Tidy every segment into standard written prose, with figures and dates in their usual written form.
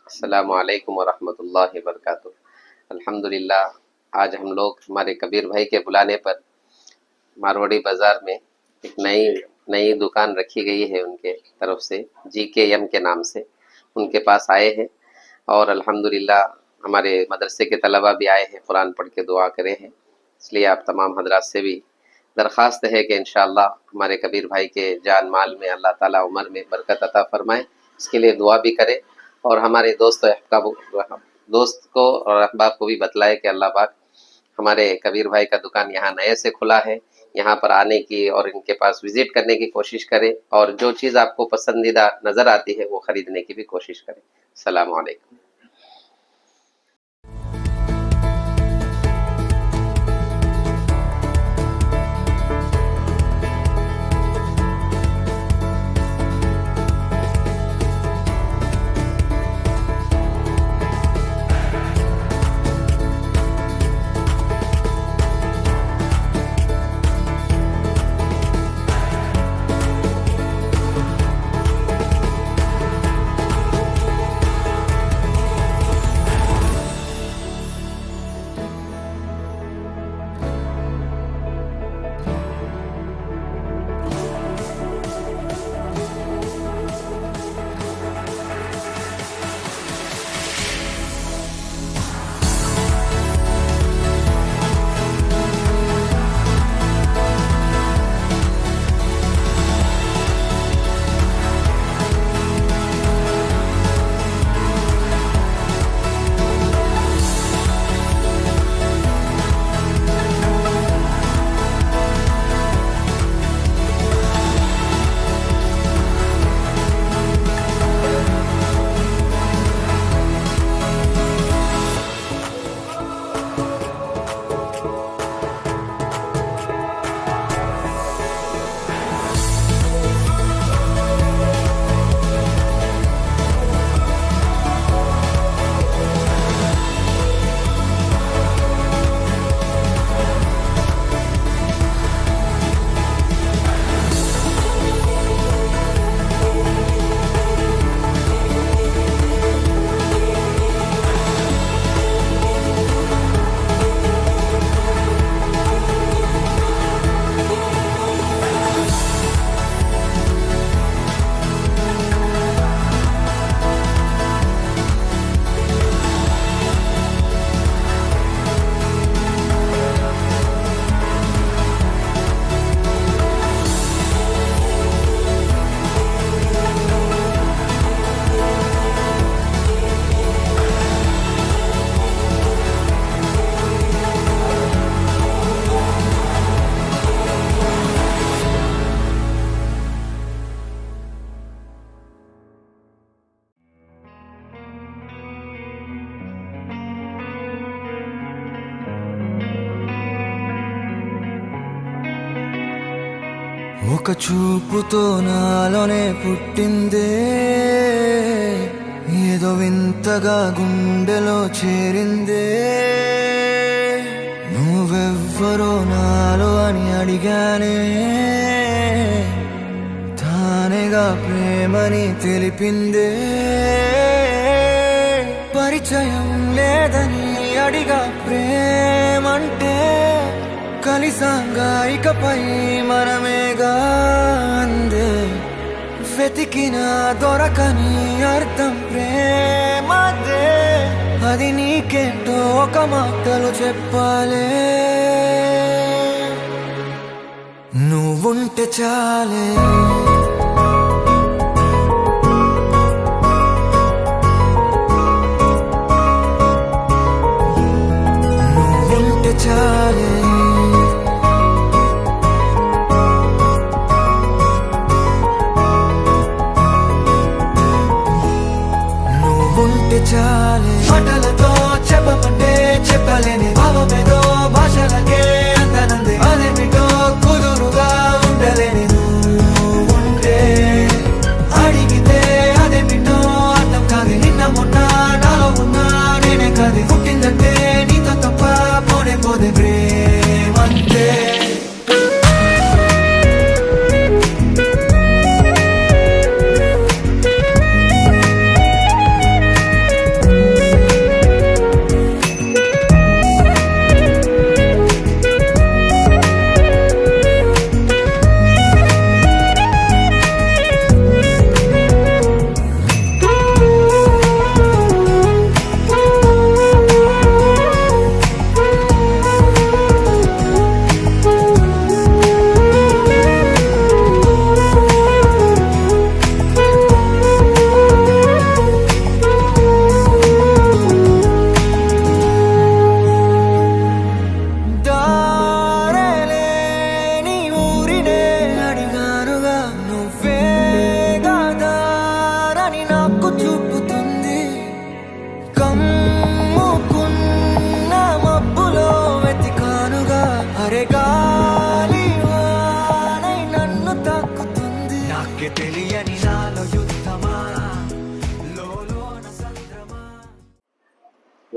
अस्सलामु अलैकुम वरहमतुल्लाहि वबरकातुहू। अल्हम्दुलिल्लाह, आज हम लोग हमारे कबीर भाई के बुलाने पर मारवाड़ी बाज़ार में एक नई नई दुकान रखी गई है उनके तरफ से, GKM के नाम से उनके पास आए हैं। और अल्हम्दुलिल्लाह हमारे मदरसे के तलबा भी आए हैं, कुरान पढ़ के दुआ करे हैं। इसलिए आप तमाम हजरात से भी दरख्वास्त है कि इंशाअल्लाह हमारे कबीर भाई के जान माल में अल्लाह ताला उम्र में बरकत अता फरमाए, इसके लिए दुआ भी करें। और हमारे दोस्त को और अहबाब को भी बतलाए कि अल्लाह पाक हमारे कबीर भाई का दुकान यहाँ नए से खुला है, यहाँ पर आने की और इनके पास विजिट करने की कोशिश करें और जो चीज़ आपको पसंदीदा नज़र आती है वो ख़रीदने की भी कोशिश करें। अस्सलामु अलैकुम। ఒక చూపుతో నాలోనే పుట్టిందే, ఏదో వింతగా గుండెలో చేరిందే. నువ్వెవ్వరో నాలో అని అడిగానే, తానేగా ప్రేమని తెలిపిందే. పరిచయం లేదని అడిగా ప్రేమంటే, కలిసాంగా ఇకపై మనమేగా అందే. వెతికినా దొరకని అర్థం ప్రేమదే, అది నీకేంటో ఒక మాటలు చెప్పాలే. నువ్వుంటే చాలే, నువ్వుంటే చాలే, చాలే. మాటలతో చెప్పమంటే చెప్పలేని భావమేదో భాషలకే అందనంది, అదేమిటో కుదురుగా ఉండలేని. నువ్వుంటే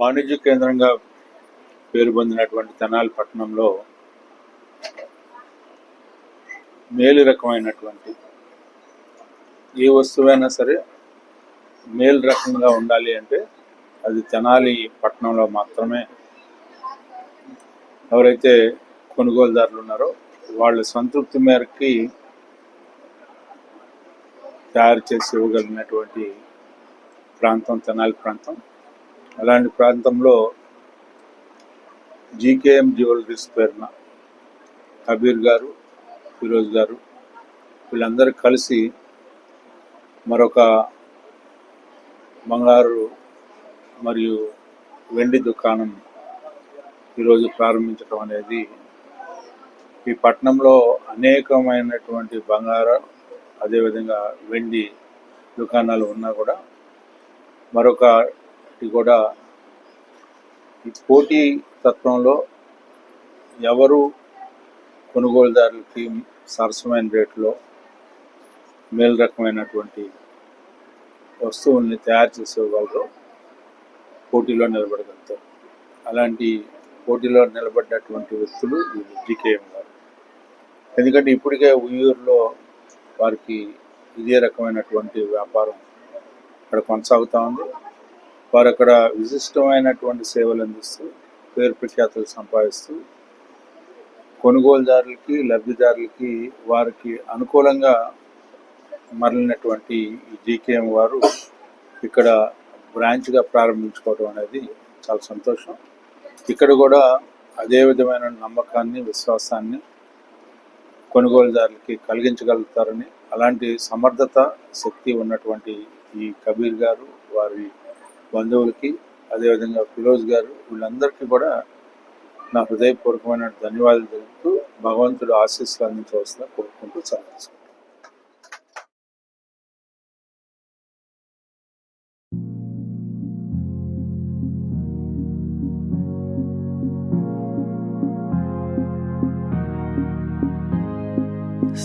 వాణిజ్య కేంద్రంగా పేరు పొందినటువంటి తెనాలి పట్టణంలో మేలు రకమైనటువంటి ఏ వస్తువైనా సరే మేలు రకంగా ఉండాలి అంటే అది తెనాలి పట్టణంలో మాత్రమే ఎవరైతే కొనుగోలుదారులు ఉన్నారో వాళ్ళ సంతృప్తి మేరకి తయారు చేసి ఇవ్వగలిగినటువంటి ప్రాంతం తెనాలి ప్రాంతం. అలాంటి ప్రాంతంలో జీకేఎం జ్యువెలరీస్ పేరున కబీర్ గారు, ఫిరోజ్ గారు వీళ్ళందరూ కలిసి మరొక బంగారు మరియు వెండి దుకాణం ఈరోజు ప్రారంభించడం అనేది ఈ పట్టణంలో అనేకమైనటువంటి బంగారు అదేవిధంగా వెండి దుకాణాలు ఉన్నా కూడా మరొకటి కూడా ఈ పోటీ తత్వంలో ఎవరు కొనుగోలుదారులకి సరసమైన రేట్లో మేలు రకమైనటువంటి వస్తువుల్ని తయారు చేసేవాళ్ళు పోటీలో నిలబడగలుగుతారు. అలాంటి పోటీలో నిలబడ్డటువంటి వ్యక్తులు జీకేఎం గారు. ఎందుకంటే ఇప్పటికే ఉయ్యూరులో వారికి ఇదే రకమైనటువంటి వ్యాపారం అక్కడ కొనసాగుతూ ఉంది. వారు అక్కడ విశిష్టమైనటువంటి సేవలు అందిస్తూ పేరు ప్రఖ్యాతులు సంపాదిస్తూ కొనుగోలుదారులకి లబ్ధిదారులకి వారికి అనుకూలంగా మరలినటువంటి ఈ జీకేఎం వారు ఇక్కడ బ్రాంచ్గా ప్రారంభించుకోవడం అనేది చాలా సంతోషం. ఇక్కడ కూడా అదే విధమైన నమ్మకాన్ని విశ్వాసాన్ని కొనుగోలుదారులకి కలిగించగలుగుతారని, అలాంటి సమర్థత శక్తి ఉన్నటువంటి ఈ కబీర్ గారు వారి బంధువులకి అదేవిధంగా ఫిరోజ్ గారు వీళ్ళందరికీ కూడా నా హృదయపూర్వకమైన ధన్యవాదాలు తెలుపుతూ భగవంతుడు ఆశీస్సులు అందించవలసిన కోరుకుంటూ చాలా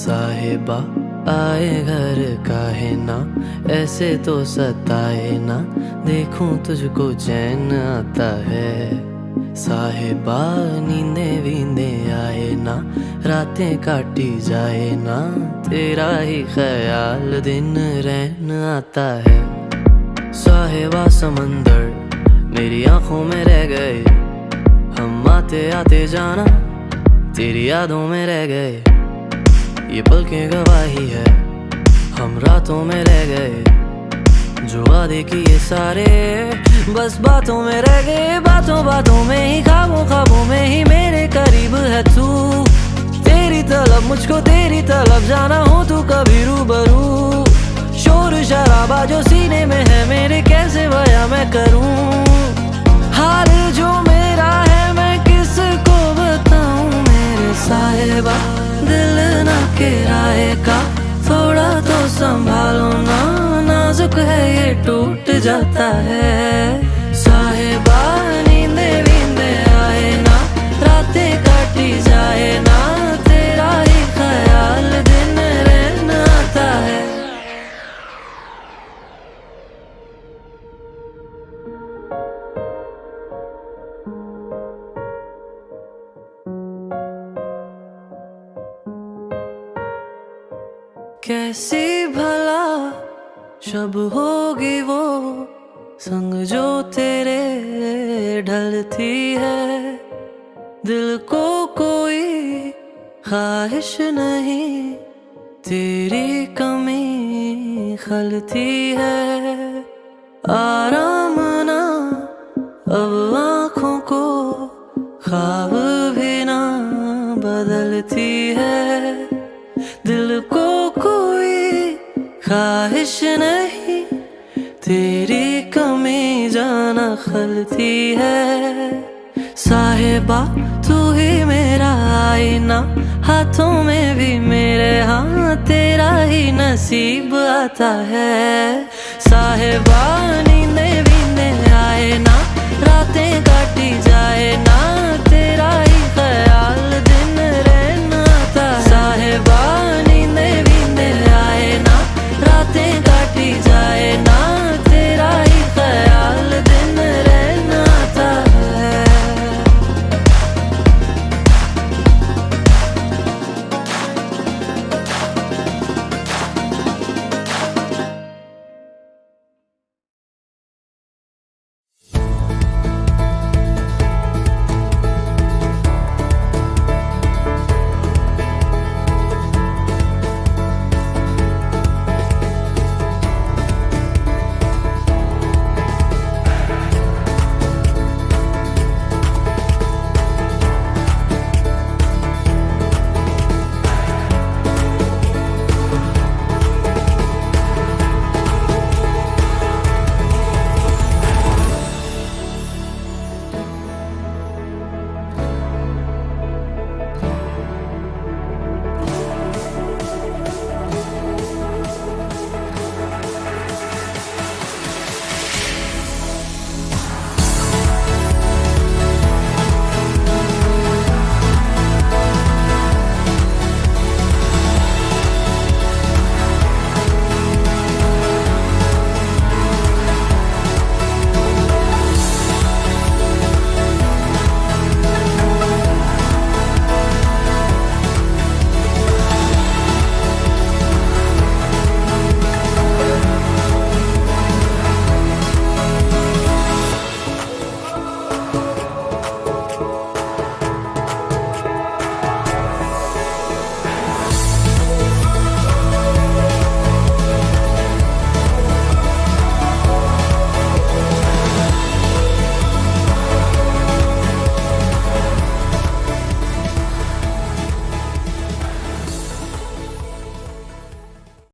साहिबा आए घर काहे ना, ऐसे तो सताए ना, देखूं तुझको चैन आता है। साहिबा नींदे वींदे आए ना, रातें काटी जाए ना, तेरा ही ख्याल दिन रहन आता है। साहिबा समंदर मेरी आंखों में रह गए, हम आते आते जाना तेरी यादों में रह गए। ये पलकें गवाही है हम रातों में रह गए, जो वादे किए सारे बस बातों में रह गए। बातों बातों में ही ख्वाबों ख्वाबों में ही मेरे करीब है तू, तेरी तलब मुझको तेरी तलब जाना हो तू कभी रूबरू। शोर शराबा जो सीने में है मेरे कैसे बयां मैं करूं, हाल जो मेरा है मैं किसको बताऊं। मेरे साहिबा दिल ना किराए का, थोड़ा तो संभालो ना, नाजुक है ये टूट जाता है। साहिबा नींदे वींदे आए ना, रातें काटी जाए ना, तेरा ही ख्याल दिन रहना आता है। कैसी भला शब होगी वो संग जो तेरे ढलती है, दिल को कोई ख्वाहिश नहीं, तेरी कमी खलती है। आराम ना अब आँखों को, ख्वाब भी ना बदलती है, दिल को कोई ख्वाहिश नहीं, तेरी कमी जाना खलती है। साहिबा तू ही मेरा आईना, हाथों में भी मेरे हाँ तेरा ही नसीब आता है। साहिबा नींदे वींदे आए ना, रातें काटी जाए ना,